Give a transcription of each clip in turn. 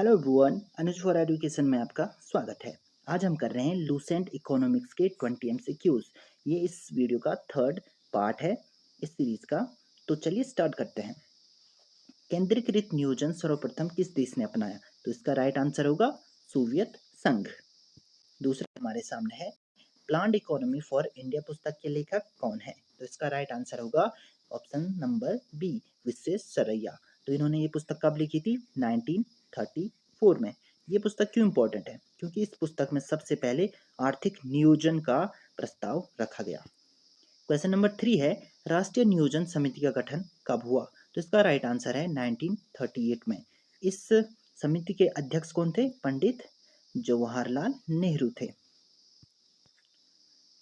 Hello everyone, Anuj for education में आपका स्वागत है। आज हम कर रहे हैं लूसेंट इकोनॉमिक्स के 20 एमसीक्यूज। ये इस वीडियो का थर्ड पार्ट है इस सीरीज का। तो चलिए स्टार्ट करते हैं। केंद्रीकृत नियोजन सर्वप्रथम किस देश ने अपनाया? तो इसका राइट आंसर होगा सोवियत संघ। दूसरा हमारे सामने है प्लान्ड इकोनॉमी फॉर इंडिया पुस्तक के लेखक कौन है? तो इसका राइट आंसर होगा ऑप्शन नंबर बी, विश्वेश्वरैया। तो इन्होंने ये पुस्तक कब लिखी थी? 1934 में। ये पुस्तक क्यों इंपॉर्टेंट है? क्योंकि इस पुस्तक में सबसे पहले आर्थिक नियोजन का प्रस्ताव रखा गया। क्वेश्चन नंबर 3 है राष्ट्रीय नियोजन समिति का गठन कब हुआ? तो इसका राइट आंसर है 1938 में। इस समिति के अध्यक्ष कौन थे? पंडित जवाहरलाल नेहरू थे।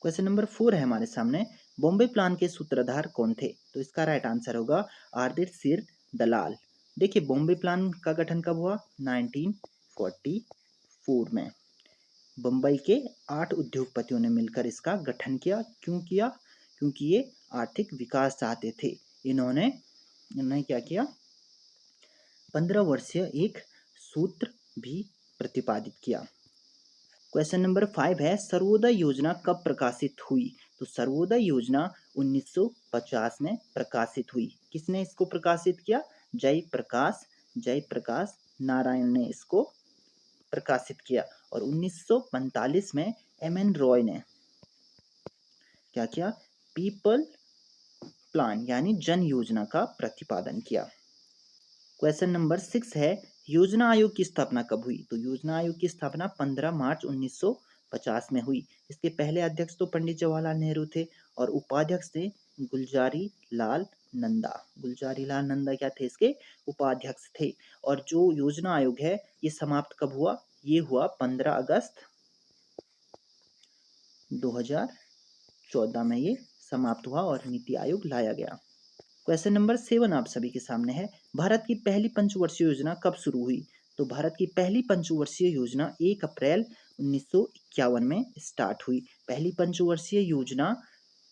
क्वेश्चन नंबर 4 है हमारे सामने, बॉम्बे प्लान के सूत्रधार कौन थे? तो इसका राइट आंसर होगा आदित्य सिर दलाल। देखिए बॉम्बे प्लान का गठन कब हुआ? 1944 में। बम्बई के 8 उद्योगपतियों ने मिलकर इसका गठन किया। क्यों किया? क्योंकि ये आर्थिक विकास चाहते थे। इन्होंने क्या किया? 15 वर्षीय एक सूत्र भी प्रतिपादित किया। क्वेश्चन नंबर 5 है सर्वोदय योजना कब प्रकाशित हुई? तो सर्वोदय योजना 1950 में प्रकाशित हुई। किसने इसको प्रकाशित किया? जयप्रकाश नारायण ने इसको प्रकाशित किया। और 1945 में एम.एन. रॉय ने क्या किया? पीपल प्लान यानी जन योजना का प्रतिपादन किया। क्वेश्चन नंबर 6 है योजना आयोग की स्थापना कब हुई? तो योजना आयोग की स्थापना 15 मार्च 1950 में हुई। इसके पहले अध्यक्ष तो पंडित जवाहरलाल नेहरू थे और उपाध्यक्ष थे गुलजारी लाल नंदा। गुलजारी लाल नंदा क्या थे? इसके उपाध्यक्ष थे। और जो योजना आयोग है ये समाप्त कब हुआ? ये हुआ 15 अगस्त 2014 में ये समाप्त हुआ और नीति आयोग लाया गया। क्वेश्चन नंबर 7 आप सभी के सामने है भारत की पहली पंचवर्षीय योजना कब शुरू हुई? तो भारत की पहली पंचवर्षीय योजना 1 अप्रैल 1951 में स्टार्ट हुई। पहली पंचवर्षीय योजना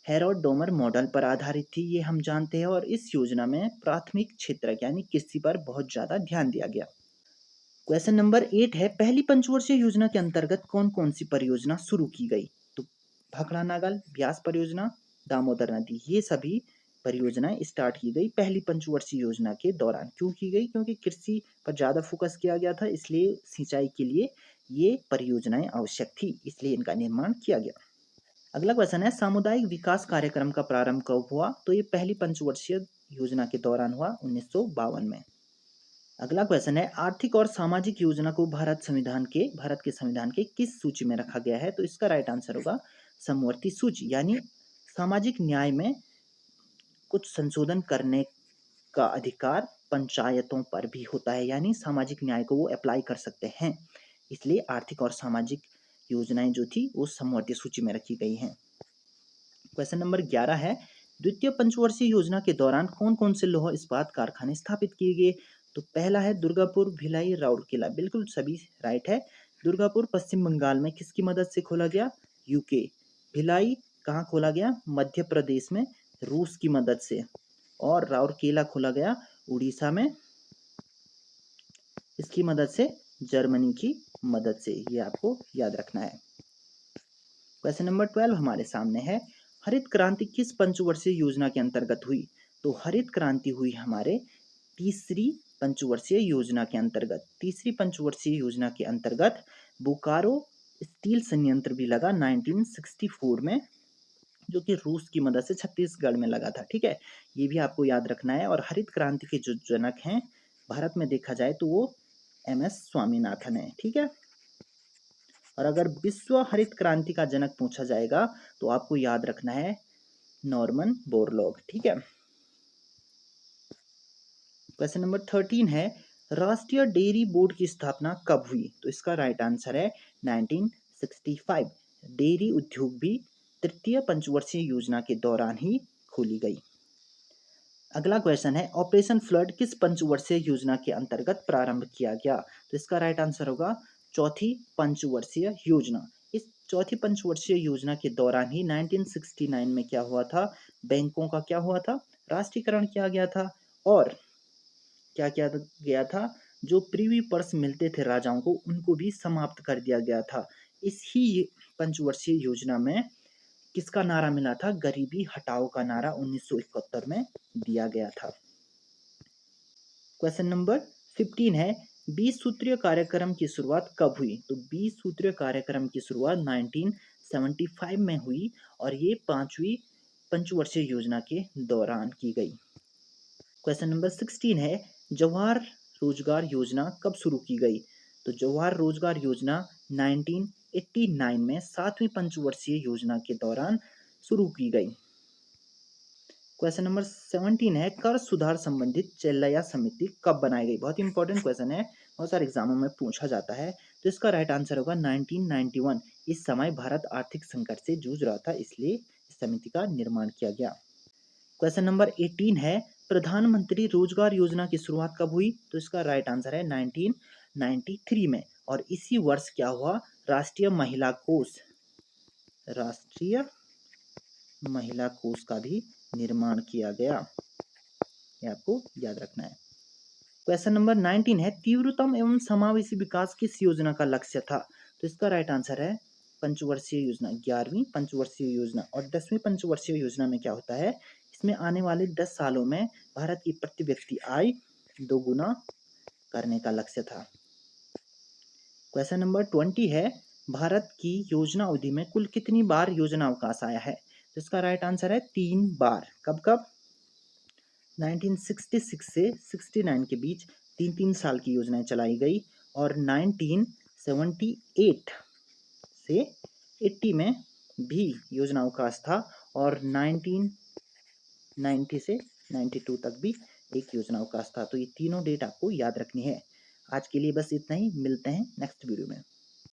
हेरोड डोमर मॉडल पर आधारित थी, ये हम जानते हैं। और इस योजना में प्राथमिक क्षेत्र यानी कृषि पर बहुत ज्यादा ध्यान दिया गया। क्वेश्चन नंबर 8 है पहली पंचवर्षीय योजना के अंतर्गत कौन कौन सी परियोजना शुरू की गई? तो भाखड़ा नागल, ब्यास परियोजना, दामोदर नदी, ये सभी परियोजनाएं स्टार्ट की गई पहली पंचवर्षीय योजना के दौरान। क्यों की गई? क्योंकि कृषि पर ज्यादा फोकस किया गया था, इसलिए सिंचाई के लिए ये परियोजनाएं आवश्यक थी, इसलिए इनका निर्माण किया गया। अगला क्वेश्चन है सामुदायिक विकास कार्यक्रम का प्रारंभ कब हुआ? तो ये पहली पंचवर्षीय योजना के दौरान हुआ 1952 में। अगला क्वेश्चन है आर्थिक और सामाजिक योजना को भारत के संविधान के किस सूची में रखा गया है? तो इसका राइट आंसर होगा समवर्ती सूची। यानी सामाजिक न्याय में कुछ संशोधन करने का अधिकार पंचायतों पर भी होता है, यानी सामाजिक न्याय को वो अप्लाई कर सकते हैं। इसलिए आर्थिक और सामाजिक योजनाएं जो थी वो समवर्ती सूची में रखी गई हैं। क्वेश्चन नंबर 11 है द्वितीय पंचवर्षीय योजना के दौरान कौन कौन से लौह इस्पात कारखाने स्थापित किए गए? तो पहला है दुर्गापुर, भिलाई, राउरकेला। बिल्कुल सभी राइट है। दुर्गापुर पश्चिम बंगाल में किसकी मदद से खोला गया? यूके। भिलाई कहाँ खोला गया? मध्य प्रदेश में रूस की मदद से। और राउरकेला खोला गया उड़ीसा में, इसकी मदद से, जर्मनी की मदद से। ये आपको याद रखना है। क्वेश्चन नंबर 12 हमारे सामने है हरित क्रांति किस पंचवर्षीय योजना के अंतर्गत हुई? तो हरित क्रांति हुई हमारे तीसरी पंचवर्षीय योजना के अंतर्गत। तीसरी पंचवर्षीय योजना के अंतर्गत बोकारो स्टील संयंत्र भी लगा 1964 में, जो कि रूस की मदद से छत्तीसगढ़ में लगा था। ठीक है, ये भी आपको याद रखना है। और हरित क्रांति के जो जनक हैं भारत में देखा जाए तो वो एम.एस. स्वामीनाथन है। ठीक है, और अगर विश्व हरित क्रांति का जनक पूछा जाएगा तो आपको याद रखना है नॉर्मन बोरलॉग। ठीक है, क्वेश्चन नंबर 13 है राष्ट्रीय डेयरी बोर्ड की स्थापना कब हुई? तो इसका राइट आंसर है 1965। डेयरी उद्योग भी तृतीय पंचवर्षीय योजना के दौरान ही खोली गई। अगला क्वेश्चन है ऑपरेशन फ्लड किस पंचवर्षीय योजना के अंतर्गत प्रारंभ किया गया? तो इसका राइट आंसर होगा चौथी पंचवर्षीय योजना। इस चौथी पंचवर्षीय योजना के दौरान ही 1969 में क्या हुआ था? बैंकों का क्या हुआ था? राष्ट्रीयकरण किया गया था। और क्या किया गया था? जो प्रीवी पर्स मिलते थे राजाओं को, उनको भी समाप्त कर दिया गया था। इस ही पंचवर्षीय योजना में किसका नारा मिला था? गरीबी हटाओ का नारा 1971 में दिया गया था। क्वेश्चन नंबर 15 है, 20 सूत्रीय कार्यक्रम की शुरुआत कब हुई? तो 20 सूत्रीय कार्यक्रम की शुरुआत 1975 में हुई और ये 5वीं पंचवर्षीय योजना के दौरान की गई। क्वेश्चन नंबर 16 है, जवाहर रोजगार योजना कब शुरू की गई? तो जवाहर रोजगार योजना 1989 में 7वीं पंचवर्षीय योजना के दौरान शुरू की गई। क्वेश्चन नंबर 17 है, कर सुधार संबंधित चेल्लैया समिति कब बनाई गई? बहुत इंपॉर्टेंट क्वेश्चन है, बहुत सारे एग्जामों में पूछा जाता है। तो इसका राइट आंसर होगा 1991। इस समय भारत आर्थिक संकट से जूझ रहा था, इसलिए इस समिति का निर्माण किया गया। क्वेश्चन नंबर 18 है, प्रधानमंत्री रोजगार योजना की शुरुआत कब हुई? तो इसका राइट आंसर है 1993 में और इसी वर्ष क्या हुआ? राष्ट्रीय महिला कोष का भी निर्माण किया गया। ये आपको याद रखना है। क्वेश्चन नंबर 19 है, तीव्रतम एवं समावेशी विकास किस योजना का लक्ष्य था? तो इसका राइट आंसर है पंचवर्षीय योजना, 11वीं पंचवर्षीय योजना। और 10वीं पंचवर्षीय योजना में क्या होता है? इसमें आने वाले 10 सालों में भारत की प्रति व्यक्ति आय दोगुना करने का लक्ष्य था। क्वेश्चन नंबर 20 है, भारत की योजना अवधि में कुल कितनी बार योजना अवकाश आया है? तो इसका राइट आंसर है 3 बार। कब कब? 1966 से 69 के बीच 3-3 साल की योजनाएं चलाई गई और 1978 से 80 में भी योजना अवकाश था और 1990 से 92 तक भी एक योजना अवकाश था। तो ये तीनों डेट आपको याद रखनी है। आज के लिए बस इतना ही, मिलते हैं नेक्स्ट वीडियो में।